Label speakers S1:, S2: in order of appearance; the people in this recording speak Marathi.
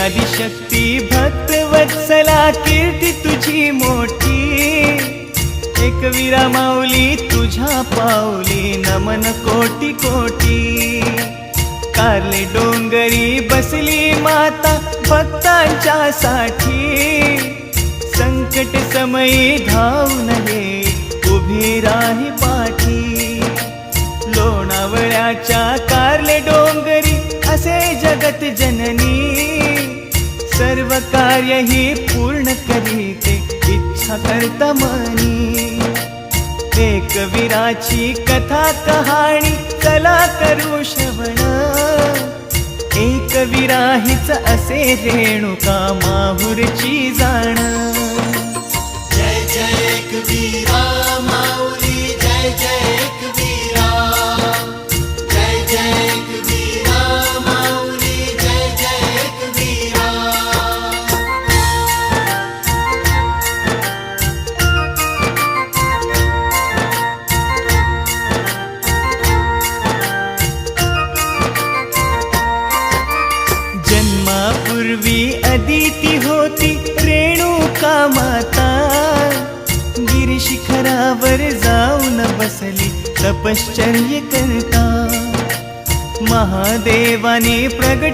S1: आदिशक्ती भक्तवत्सला कीर्ती तुझी मोठी, एकवीरा माऊली तुझ्या पाऊली नमन कोटी कोटी। कारले डोंगरी बसली माता भक्तांच्या साठी, संकट समयी धावून ये उभी राही पाठी। लोणावळ्याच्या कारले डोंगरी असे जगत जननी, सर्व कार्य ही पूर्ण करीते इच्छा करता मनी। एकवीराची कथा कहाणी चला करू श्रवण, एकवीरा हीच असे रेणुका माहुरची जाण।
S2: जय जय एकवीरा माऊली, जय जय एकवीरा, जय जय एकवीरा माऊली, जय जय एकवीरा।
S1: जन्मापूर्वी अदिती होती रेणुका माता, गिरिशिखरावर जाऊन बसली तपश्चर्य करता। महादेवाने प्रगट